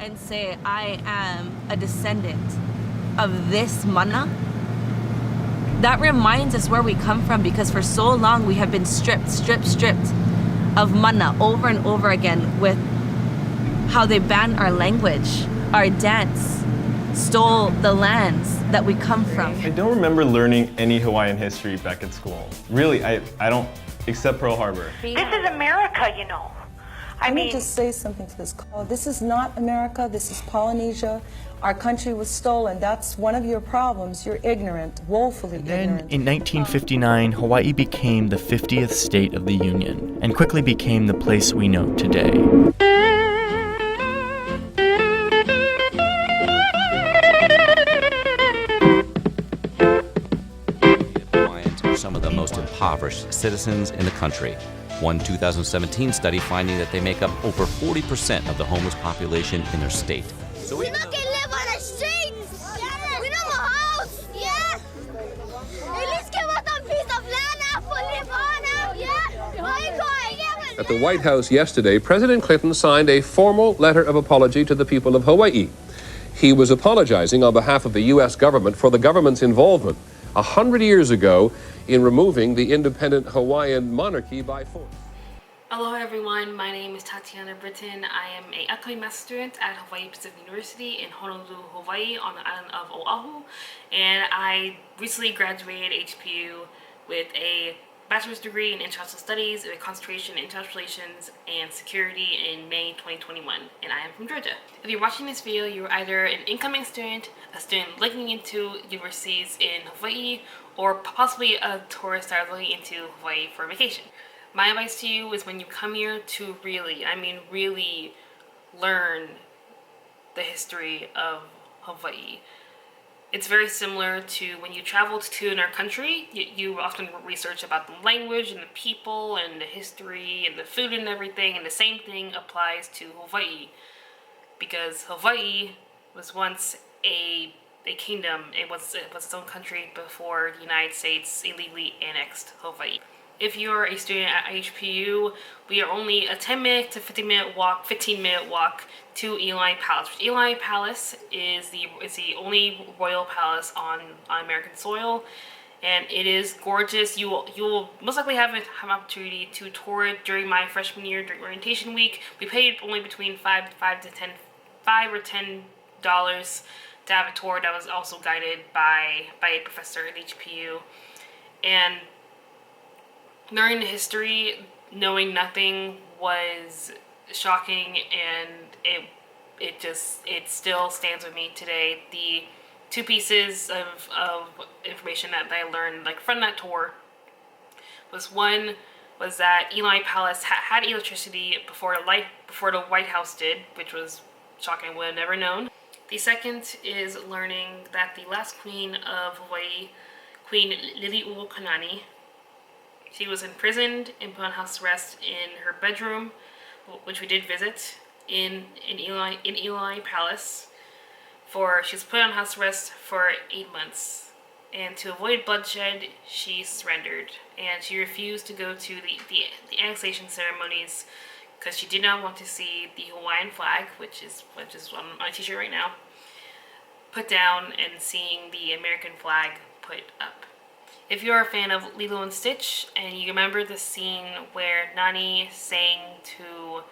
and say, I am a descendant of this mana, that reminds us where we come from, because for so long we have been stripped of mana over and over again with how they banned our language, our dance, stole the lands that we come from. I don't remember learning any Hawaiian history back at school. Really, I don't, except Pearl Harbor. This is America, you know. Let me just say something to this call. This is not America, this is Polynesia. Our country was stolen. That's one of your problems. You're ignorant, woefully ignorant. In 1959, Hawaii became the 50th state of the Union and quickly became the place we know today. Hawaiians are some of the most impoverished citizens in the country. One 2017 study finding that they make up over 40% of the homeless population in their state. So we not can live on the streets. Yeah. We don't have a house. Yeah. At least give us a piece of land for live on. Yeah. At the White House yesterday, President Clinton signed a formal letter of apology to the people of Hawaii. He was apologizing on behalf of the U.S. government for the government's involvement 100 years ago in removing the independent Hawaiian monarchy by force. Aloha everyone, my name is Tatiana Britton. I am a Akali Master student at Hawaii Pacific University in Honolulu, Hawaii on the island of Oahu. And I recently graduated HPU with a bachelor's degree in international studies, a concentration in international relations and security in May 2021, and I am from Georgia. If you're watching this video, you're either an incoming student, a student looking into universities in Hawaii, or possibly a tourist that are looking into Hawaii for vacation. My advice to you is when you come here to really, I mean really learn the history of Hawaii. It's very similar to when you travel to another country, you often research about the language and the people and the history and the food and everything, and the same thing applies to Hawaii. Because Hawaii was once a kingdom, it was its own country before the United States illegally annexed Hawaii. If you're a student at HPU, we are only a 10-minute to 15-minute walk to Elie Palace. Elie Palace is the only royal palace on American soil, and it is gorgeous. You will most likely have an opportunity to tour it during my freshman year during orientation week. We paid only between $5 or $10 to have a tour that was also guided by a professor at HPU, and learning the history, knowing nothing was shocking, and it still stands with me today. The two pieces of information that I learned from that tour was that Elie Palace had electricity before the White House did, which was shocking. I would have never known. The second is learning that the last queen of Hawaii, Queen Liliuokalani, she was imprisoned and put on house arrest in her bedroom, which we did visit in Elie Palace. She was put on house arrest for 8 months, and to avoid bloodshed, she surrendered, and she refused to go to the annexation ceremonies because she did not want to see the Hawaiian flag, which is on my t-shirt right now, put down, and seeing the American flag put up. If you're a fan of Lilo and Stitch and you remember the scene where Nani sang to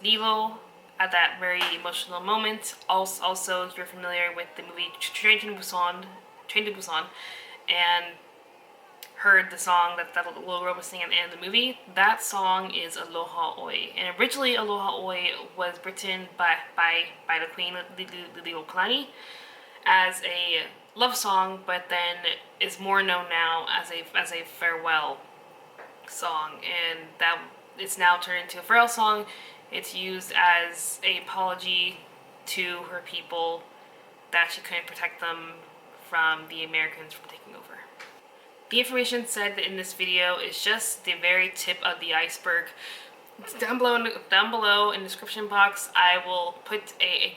Lilo at that very emotional moment, also you're familiar with the movie Train to Busan, and heard the song that little girl was singing at the end of the movie, that song is Aloha Oi. And originally Aloha Oi was written by the Queen Liliuokalani as a love song, but then is more known now as a farewell song, and that it's now turned into a farewell song. It's used as an apology to her people that she couldn't protect them from the Americans from taking over. The information said in this video is just the very tip of the iceberg. Down below in the description box, I will put a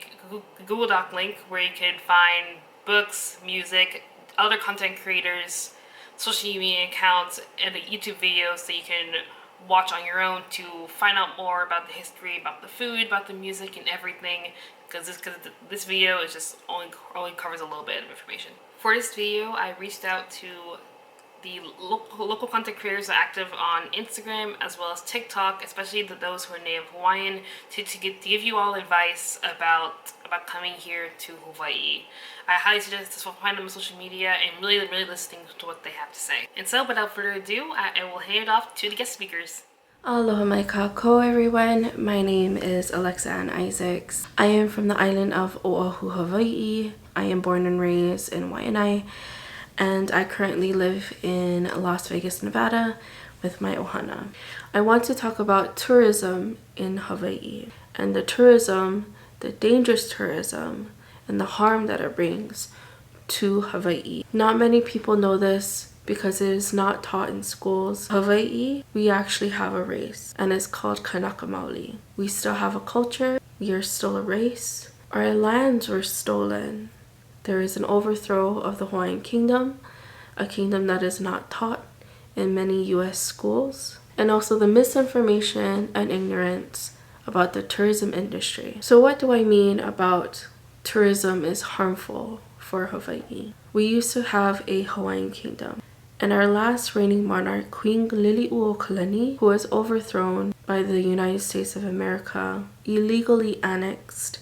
Google Doc link where you can find books, music, other content creators, social media accounts, and the YouTube videos that you can watch on your own to find out more about the history, about the food, about the music, and everything. Because this video is just only covers a little bit of information. For this video, I reached out to the local content creators that are active on Instagram as well as TikTok, especially those who are Native Hawaiian, to give you all advice about coming here to Hawaii. I highly suggest to find them on social media and really listening to what they have to say. And so, without further ado, I will hand it off to the guest speakers. Aloha mai kako, everyone. My name is Alexa Ann Isaacs. I am from the island of Oahu, Hawaii. I am born and raised in Waianae, and I currently live in Las Vegas, Nevada with my ohana. I want to talk about tourism in Hawaii and the dangerous tourism, and the harm that it brings to Hawaii. Not many people know this because it is not taught in schools. Hawaii, we actually have a race, and it's called Kanaka Maoli. We still have a culture. We are still a race. Our lands were stolen. There is an overthrow of the Hawaiian kingdom, a kingdom that is not taught in many US schools, and also the misinformation and ignorance about the tourism industry. So what do I mean about tourism is harmful for Hawaii? We used to have a Hawaiian kingdom, and our last reigning monarch, Queen Liliuokalani, who was overthrown by the United States of America, illegally annexed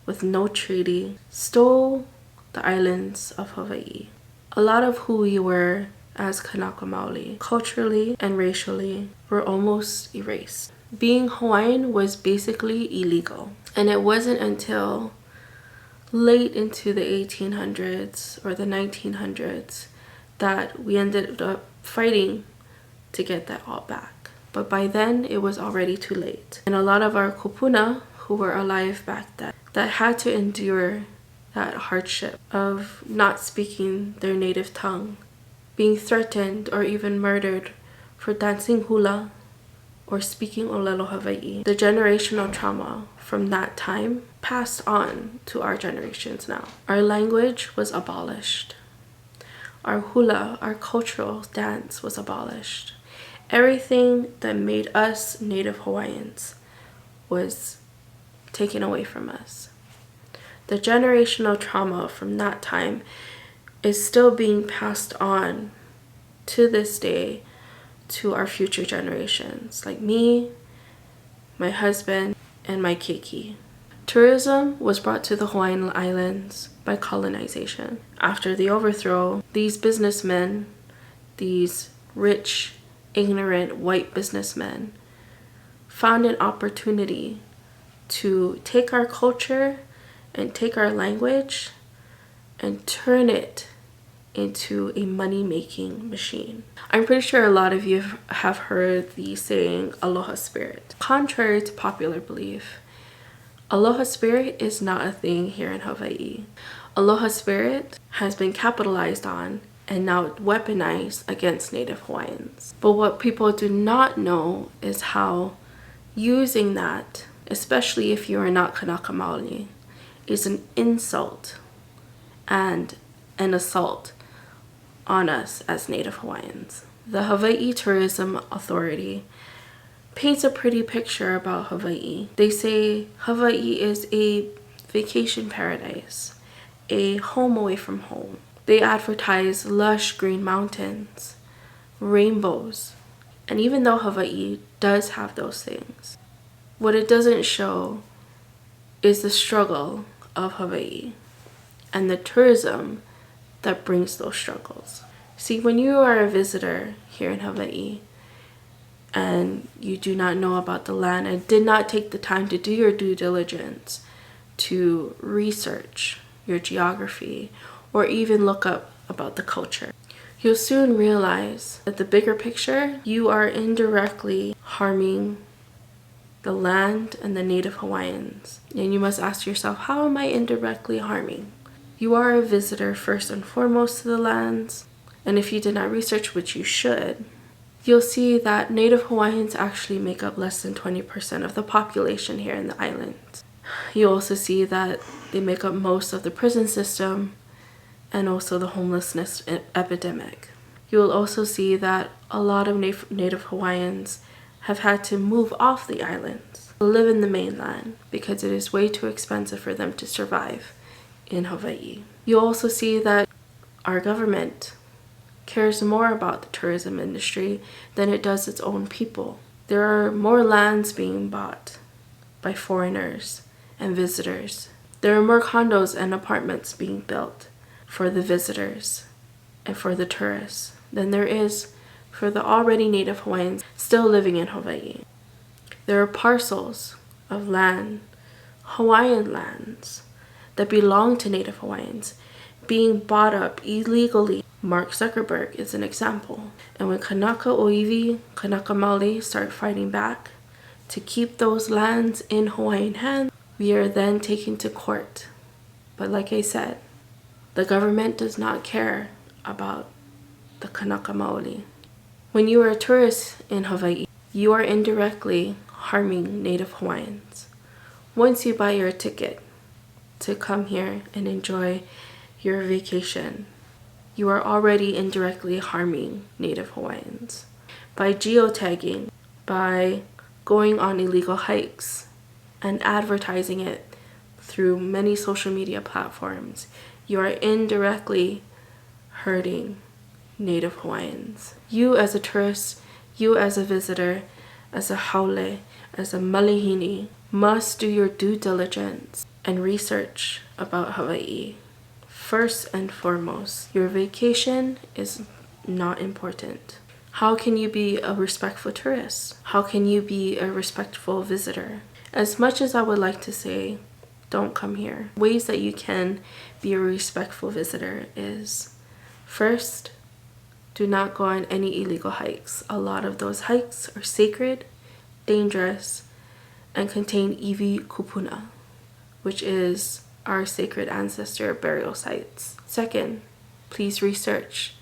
with no treaty, stole the islands of Hawaii. A lot of who we were as Kanaka Maoli, culturally and racially, were almost erased. Being Hawaiian was basically illegal, and it wasn't until late into the 1800s or the 1900s that we ended up fighting to get that all back. But by then, it was already too late. And a lot of our kupuna who were alive back then that had to endure that hardship of not speaking their native tongue, being threatened or even murdered for dancing hula or speaking Olelo Hawaii. The generational trauma from that time passed on to our generations now. Our language was abolished. Our hula, our cultural dance was abolished. Everything that made us Native Hawaiians was taken away from us. The generational trauma from that time is still being passed on to this day to our future generations, like me, my husband, and my keiki. Tourism was brought to the Hawaiian Islands by colonization. After the overthrow, these businessmen, these rich, ignorant white businessmen, found an opportunity to take our culture and take our language and turn it into a money-making machine. I'm pretty sure a lot of you have heard the saying, Aloha spirit. Contrary to popular belief, Aloha spirit is not a thing here in Hawaii. Aloha spirit has been capitalized on and now weaponized against Native Hawaiians. But what people do not know is how using that, especially if you are not Kanaka Maoli, is an insult and an assault on us as Native Hawaiians. The Hawaii Tourism Authority paints a pretty picture about Hawaii. They say Hawaii is a vacation paradise, a home away from home. They advertise lush green mountains, rainbows, and even though Hawaii does have those things, what it doesn't show is the struggle of Hawaii and the tourism that brings those struggles. See, when you are a visitor here in Hawaii and you do not know about the land and did not take the time to do your due diligence to research your geography or even look up about the culture, you'll soon realize that the bigger picture, you are indirectly harming the land and the Native Hawaiians. And you must ask yourself, how am I indirectly harming? You are a visitor first and foremost to the lands, and if you did not research, which you should, you'll see that Native Hawaiians actually make up less than 20% of the population here in the islands. You also see that they make up most of the prison system and also the homelessness epidemic. You will also see that a lot of Native Hawaiians have had to move off the islands, live in the mainland, because it is way too expensive for them to survive in Hawaii. You also see that our government cares more about the tourism industry than it does its own people. There are more lands being bought by foreigners and visitors. There are more condos and apartments being built for the visitors and for the tourists than there is for the already native Hawaiians still living in Hawaii. There are parcels of land, Hawaiian lands, that belong to native Hawaiians being bought up illegally. Mark Zuckerberg is an example. And when Kanaka Oiwi, Kanaka Maoli start fighting back to keep those lands in Hawaiian hands, we are then taken to court. But like I said, the government does not care about the Kanaka Maoli. When you are a tourist in Hawaii, you are indirectly harming native Hawaiians. Once you buy your ticket to come here and enjoy your vacation, you are already indirectly harming native Hawaiians. By geotagging, by going on illegal hikes, and advertising it through many social media platforms, you are indirectly hurting native Hawaiians. You as a tourist, you as a visitor, as a haole, as a malihini, must do your due diligence and research about Hawaii. First and foremost, your vacation is not important. How can you be a respectful tourist? How can you be a respectful visitor? As much as I would like to say, don't come here, ways that you can be a respectful visitor is, first, do not go on any illegal hikes. A lot of those hikes are sacred, dangerous, and contain iwi kupuna, which is our sacred ancestor burial sites. Second, please research.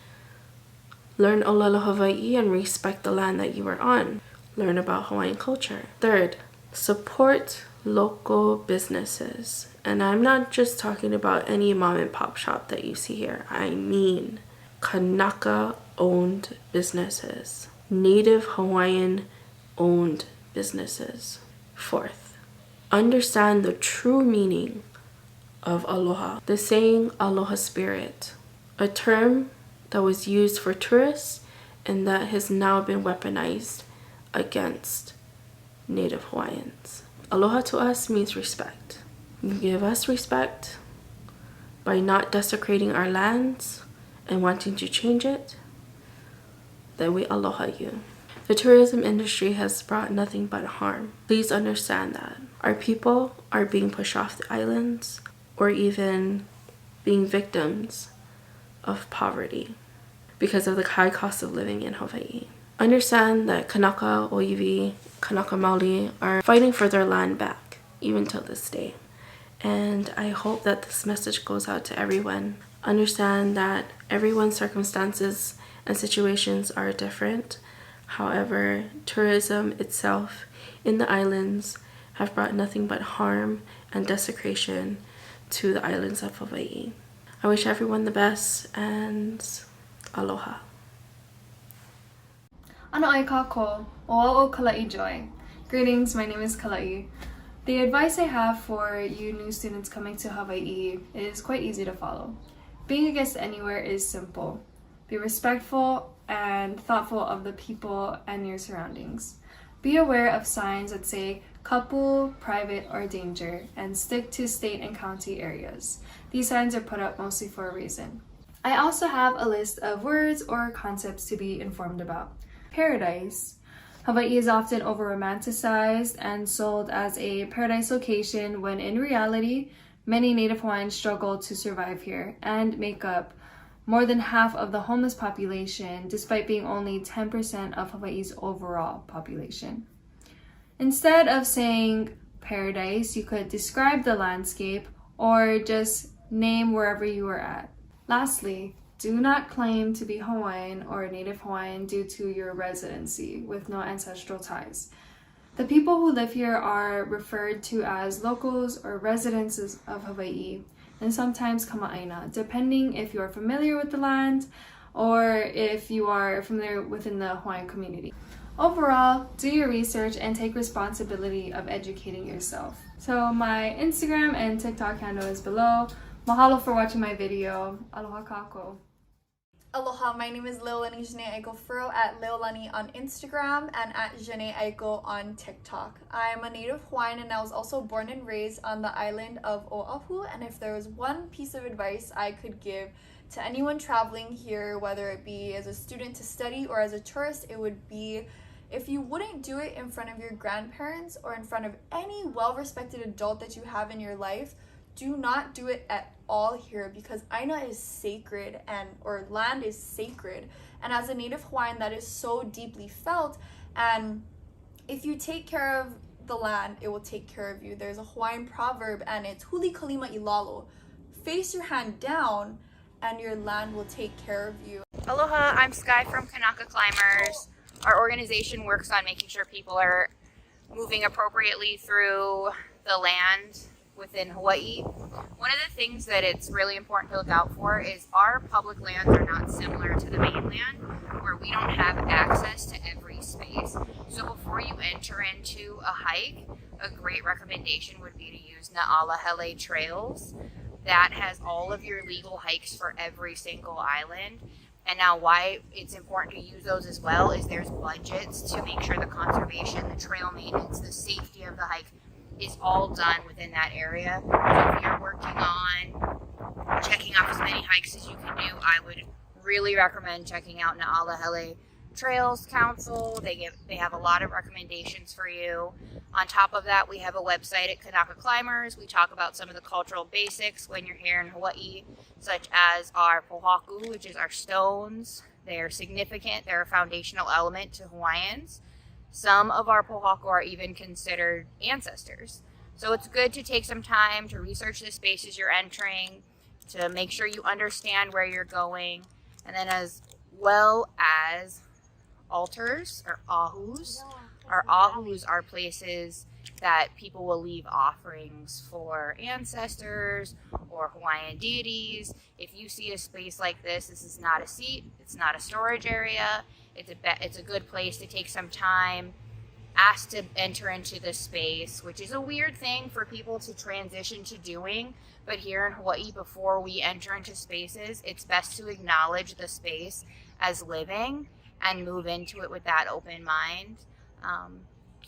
Learn Olelo Hawaii and respect the land that you are on. Learn about Hawaiian culture. Third, support local businesses. And I'm not just talking about any mom and pop shop that you see here. I mean Kanaka owned businesses, Native Hawaiian owned businesses. Fourth, understand the true meaning of aloha. The saying aloha spirit, a term that was used for tourists and that has now been weaponized against Native Hawaiians. Aloha to us means respect. You give us respect by not desecrating our lands and wanting to change it, then we aloha you. The tourism industry has brought nothing but harm. Please understand that. Our people are being pushed off the islands or even being victims of poverty because of the high cost of living in Hawaii. Understand that Kanaka Oiwi, Kanaka Maoli are fighting for their land back, even till this day. And I hope that this message goes out to everyone. Understand that everyone's circumstances and situations are different. However, tourism itself in the islands have brought nothing but harm and desecration to the islands of Hawaii. I wish everyone the best and aloha. Ano ai kako, o'o Kala'i joy. Greetings, my name is Kala'i. The advice I have for you new students coming to Hawaii is quite easy to follow. Being a guest anywhere is simple. Be respectful and thoughtful of the people and your surroundings. Be aware of signs that say couple, private, or danger, and stick to state and county areas. These signs are put up mostly for a reason. I also have a list of words or concepts to be informed about. Paradise. Hawaii is often over-romanticized and sold as a paradise location when in reality, many Native Hawaiians struggle to survive here and make up more than half of the homeless population, despite being only 10% of Hawaii's overall population. Instead of saying paradise, you could describe the landscape or just name wherever you are at. Lastly, do not claim to be Hawaiian or Native Hawaiian due to your residency with no ancestral ties. The people who live here are referred to as locals or residents of Hawaii, and sometimes kama'aina, depending if you are familiar with the land or if you are familiar within the Hawaiian community. Overall, do your research and take responsibility of educating yourself. So my Instagram and TikTok handle is below. Mahalo for watching my video. Aloha kako. Aloha, my name is Leolani Janae Aiko Furo at Leolani on Instagram and at Janae Aiko on TikTok. I'm a native Hawaiian and I was also born and raised on the island of Oahu, and if there was one piece of advice I could give to anyone traveling here, whether it be as a student to study or as a tourist, it would be, if you wouldn't do it in front of your grandparents or in front of any well-respected adult that you have in your life, do not do it at all here, because Aina is sacred or land is sacred, and as a native Hawaiian that is so deeply felt. And if you take care of the land, it will take care of you. There's a Hawaiian proverb and it's huli kalima ilalo, face your hand down and your land will take care of you. Aloha, I'm Sky from Kanaka Climbers. Our organization works on making sure people are moving appropriately through the land within Hawaii. One of the things that it's really important to look out for is our public lands are not similar to the mainland, where we don't have access to every space. So before you enter into a hike, a great recommendation would be to use Na'alahele Trails. That has all of your legal hikes for every single island. And now why it's important to use those as well is there's budgets to make sure the conservation, the trail maintenance, the safety of the hike is all done within that area. So if you're working on checking off as many hikes as you can do, I would really recommend checking out Na'alahele Trails Council. They have a lot of recommendations for you. On top of that, we have a website at Kanaka Climbers. We talk about some of the cultural basics when you're here in Hawaii, such as our pohaku, which is our stones. They're significant. They're a foundational element to Hawaiians. Some of our pohaku are even considered ancestors. So it's good to take some time to research the spaces you're entering, to make sure you understand where you're going, and then as well as altars or ahus. Our ahus are places that people will leave offerings for ancestors or Hawaiian deities. If you see a space like this is not a seat, it's not a storage area, it's a good place to take some time, ask to enter into the space, which is a weird thing for people to transition to doing. But here in Hawaii, before we enter into spaces, it's best to acknowledge the space as living and move into it with that open mind.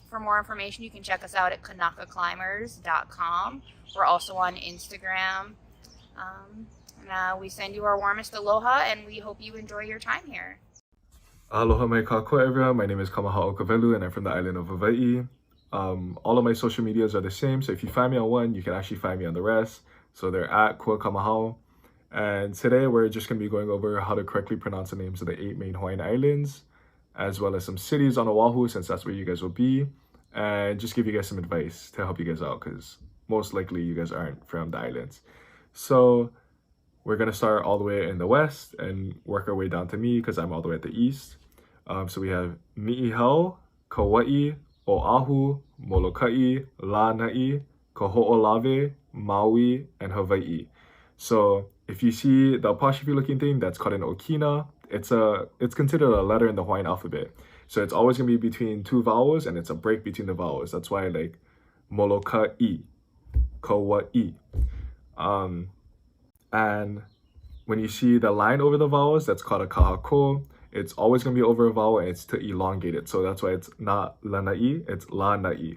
For more information, you can check us out at kanakaclimbers.com. We're also on Instagram. We send you our warmest aloha, and we hope you enjoy your time here. Aloha mai kākou everyone, my name is Kamahao Kavelu and I'm from the island of Hawaiʻi. All of my social medias are the same, so if you find me on one, you can actually find me on the rest. So they're at Kua Kamahao. And today we're just going to be going over how to correctly pronounce the names of the 8 main Hawaiian islands, as well as some cities on Oahu, since that's where you guys will be, and just give you guys some advice to help you guys out, because most likely you guys aren't from the islands. So we're going to start all the way in the west and work our way down to me, because I'm all the way at the east. So we have Ni'ihau, Kauai, Oahu, Molokai, Lanai, Kaho'olawe, Maui, and Hawaii. So if you see the apostrophe looking thing, that's called an okina. It's considered a letter in the Hawaiian alphabet. So it's always going to be between two vowels, and it's a break between the vowels. That's why, like, Molokai, Kauai. And when you see the line over the vowels, that's called a kahako. It's always going to be over a vowel, and it's to elongate it. So that's why it's not lanai, it's lanai.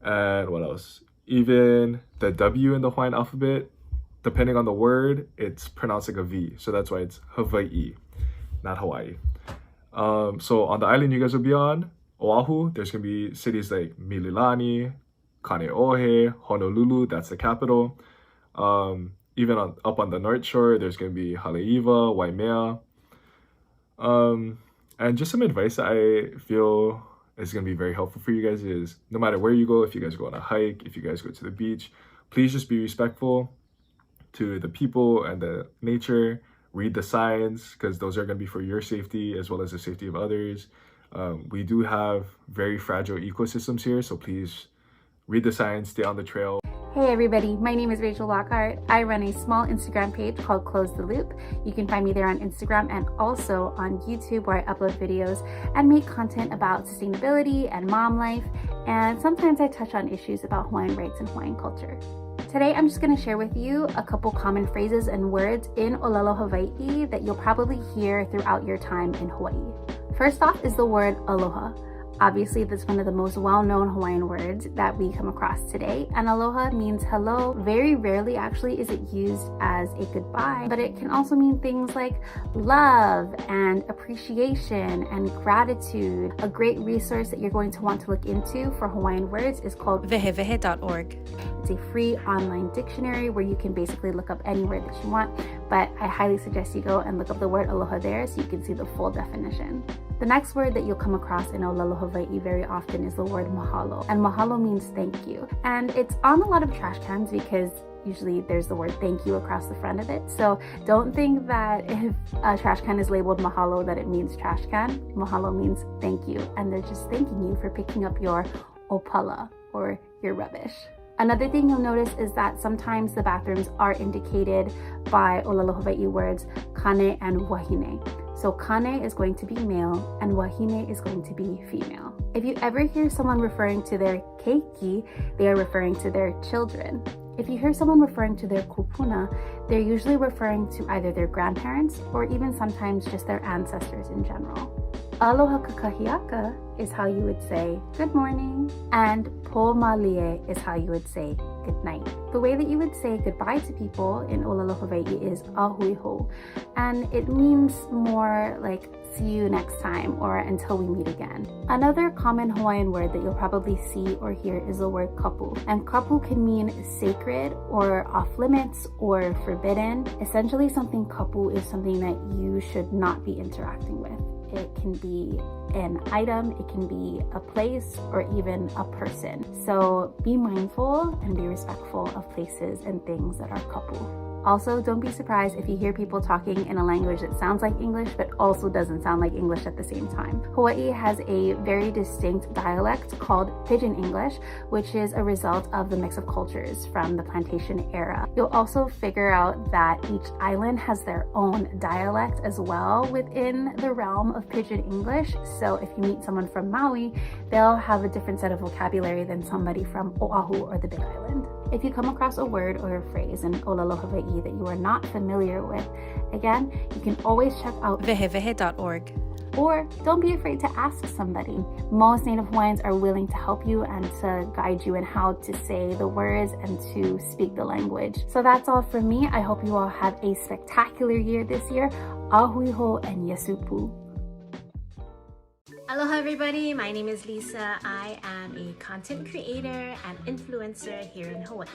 And what else? Even the W in the Hawaiian alphabet, depending on the word, it's pronounced like a V. So that's why it's Hawaii, not Hawaii. So on the island you guys will be on, Oahu, there's going to be cities like Mililani, Kaneohe, Honolulu, that's the capital. Even up on the North Shore, there's going to be Haleiwa, Waimea. And just some advice that I feel is going to be very helpful for you guys is, no matter where you go, if you guys go on a hike, if you guys go to the beach, please just be respectful to the people and the nature. Read the signs, because those are going to be for your safety as well as the safety of others. We do have very fragile ecosystems here, so please read the signs, stay on the trail. Hey everybody, my name is Rachel Lockhart. I run a small Instagram page called Close the Loop. You can find me there on Instagram and also on YouTube, where I upload videos and make content about sustainability and mom life, and sometimes I touch on issues about Hawaiian rights and Hawaiian culture. Today I'm just going to share with you a couple common phrases and words in Olelo Hawaiʻi that you'll probably hear throughout your time in Hawaii. First off is the word aloha. Obviously, that's one of the most well-known Hawaiian words that we come across today, and aloha means hello. Very rarely actually is it used as a goodbye, but it can also mean things like love and appreciation and gratitude. A great resource that you're going to want to look into for Hawaiian words is called vehevehe.org. It's a free online dictionary where you can basically look up any word that you want, but I highly suggest you go and look up the word aloha there so you can see the full definition. The next word that you'll come across in Olelo Hawaiʻi very often is the word mahalo. And mahalo means thank you. And it's on a lot of trash cans because usually there's the word thank you across the front of it. So don't think that if a trash can is labeled mahalo that it means trash can. Mahalo means thank you. And they're just thanking you for picking up your opala or your rubbish. Another thing you'll notice is that sometimes the bathrooms are indicated by Olelo Hawaiʻi words kane and wahine. So kane is going to be male and wahine is going to be female. If you ever hear someone referring to their keiki, they are referring to their children. If you hear someone referring to their kupuna, they're usually referring to either their grandparents or even sometimes just their ancestors in general. Aloha kakahiaka is how you would say good morning, and po malie is how you would say good night. The way that you would say goodbye to people in Olelo Hawaiʻi is ahuiho, and it means more like see you next time or until we meet again. Another common Hawaiian word that you'll probably see or hear is the word kapu, and kapu can mean sacred or off limits or forbidden. Essentially, something kapu is something that you should not be interacting with. It can be an item, it can be a place, or even a person. So be mindful and be respectful of places and things that are kapu. Also, don't be surprised if you hear people talking in a language that sounds like English but also doesn't sound like English at the same time. Hawaii has a very distinct dialect called Pidgin English, which is a result of the mix of cultures from the plantation era. You'll also figure out that each island has their own dialect as well within the realm of Pidgin English. So if you meet someone from Maui, they'll have a different set of vocabulary than somebody from Oahu or the Big Island. If you come across a word or a phrase in Olelo Hawaiʻi that you are not familiar with, again, you can always check out vehevehe.org. Or don't be afraid to ask somebody. Most Native Hawaiians are willing to help you and to guide you in how to say the words and to speak the language. So that's all from me. I hope you all have a spectacular year this year. Ahuiho and Yasupu. Aloha everybody, my name is Lisa. I am a content creator and influencer here in Hawaii.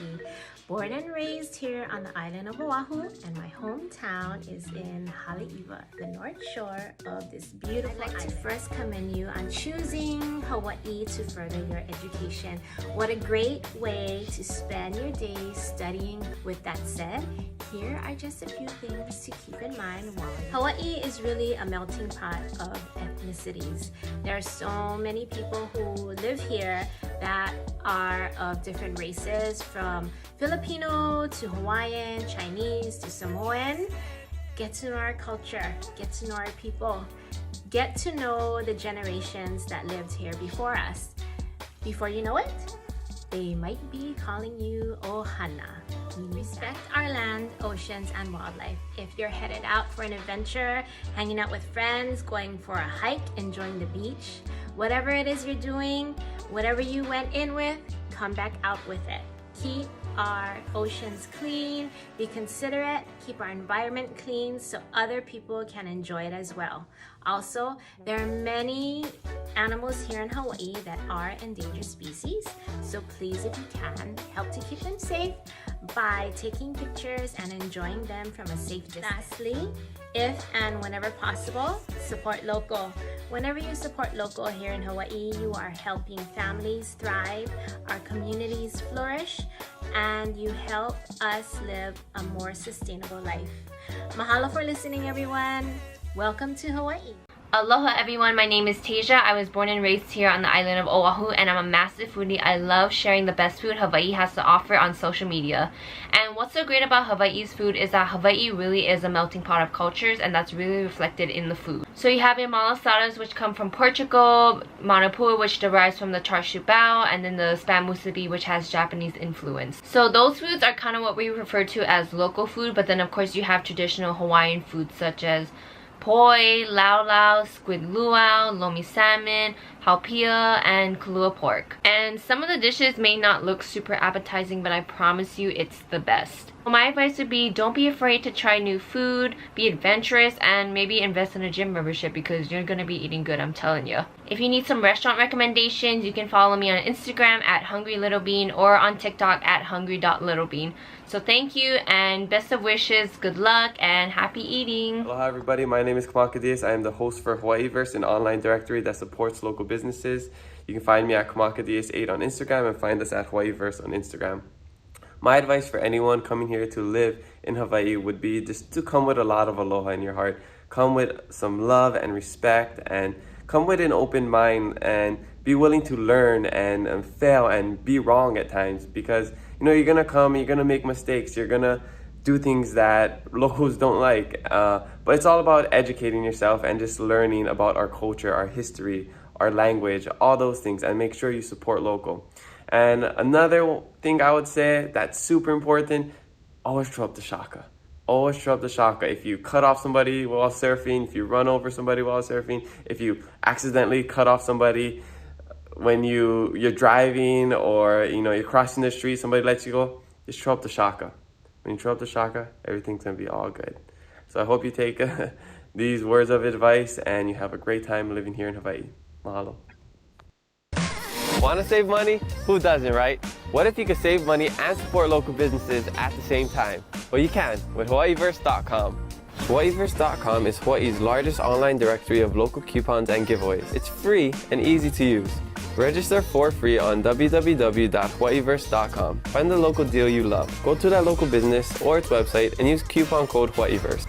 Born and raised here on the island of Oahu, and my hometown is in Haleiwa, the north shore of this beautiful island. I'd like to first commend you on choosing Hawaii to further your education. What a great way to spend your days studying. With that said, here are just a few things to keep in mind. Hawaii is really a melting pot of ethnicities. There are so many people who live here that are of different races, from Filipino to Hawaiian, Chinese to Samoan. Get to know our culture, get to know our people, get to know the generations that lived here before us. Before you know it, they might be calling you Ohana. Respect our land, oceans, and wildlife. If you're headed out for an adventure, hanging out with friends, going for a hike, enjoying the beach, whatever it is you're doing, whatever you went in with, come back out with it. Keep our oceans clean, be considerate, keep our environment clean so other people can enjoy it as well. Also, there are many animals here in Hawaii that are endangered species, so please, if you can, help to keep them safe by taking pictures and enjoying them from a safe distance. Lastly, if and whenever possible, support local. Whenever you support local here in Hawaii, you are helping families thrive, our communities flourish, and you help us live a more sustainable life. Mahalo for listening, everyone. Welcome to Hawaii. Aloha everyone, my name is Tasia. I was born and raised here on the island of Oahu, and I'm a massive foodie. I love sharing the best food Hawaii has to offer on social media. And what's so great about Hawaii's food is that Hawaii really is a melting pot of cultures, and that's really reflected in the food. So you have your malasadas, which come from Portugal, manapua, which derives from the char siu bao, and then the spam musubi, which has Japanese influence. So those foods are kind of what we refer to as local food, but then of course you have traditional Hawaiian foods such as poi, lau lau, squid luau, lomi salmon, haupia, and kalua pork. And some of the dishes may not look super appetizing, but I promise you it's the best. My advice would be, don't be afraid to try new food, be adventurous, and maybe invest in a gym membership because you're gonna be eating good, I'm telling you. If you need some restaurant recommendations, you can follow me on Instagram at HungryLittleBean or on TikTok at hungry.littlebean. So thank you and best of wishes, good luck, and happy eating. Aloha everybody, my name is Kamaka Diaz. I am the host for Hawaiiverse, an online directory that supports local businesses. You can find me at Kamaka Diaz 8 on Instagram and find us at Hawaiiverse on Instagram. My advice for anyone coming here to live in Hawaii would be just to come with a lot of aloha in your heart. Come with some love and respect, and come with an open mind, and be willing to learn and fail and be wrong at times, because you know you're gonna come, you're gonna make mistakes, you're gonna do things that locals don't like. But it's all about educating yourself and just learning about our culture, our history, our language, all those things, and make sure you support local. And another thing I would say that's super important, always show up to Shaka. Always show up to Shaka. If you cut off somebody while surfing, if you run over somebody while surfing, if you accidentally cut off somebody when you're driving, or you know you're crossing the street, somebody lets you go, just show up to Shaka. When you show up to Shaka, everything's gonna be all good. So I hope you take these words of advice and you have a great time living here in Hawaii. Mahalo. Want to save money? Who doesn't, right? What if you could save money and support local businesses at the same time? Well, you can with Hawaiiverse.com. Hawaiiverse.com is Hawaii's largest online directory of local coupons and giveaways. It's free and easy to use. Register for free on www.hawaiiverse.com. Find the local deal you love. Go to that local business or its website and use coupon code Hawaiiverse.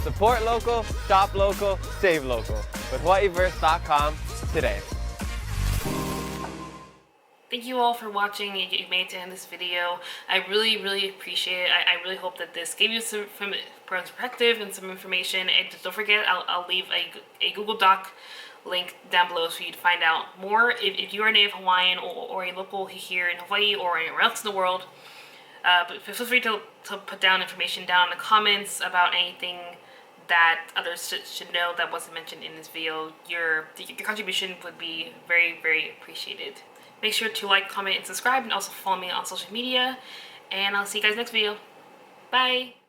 Support local, shop local, save local with Hawaiiverse.com today. Thank you all for watching. You made it to end this video. I really appreciate it. I really hope that this gave you some perspective and some information. And just don't forget, I'll leave a Google Doc link down below for you to find out more. If you are a native Hawaiian or a local here in Hawaii or anywhere else in the world, but feel free to put down information down in the comments about anything that others should know that wasn't mentioned in this video. Your contribution would be very appreciated. Make sure to like, comment, and subscribe, and also follow me on social media. And I'll see you guys next video. Bye!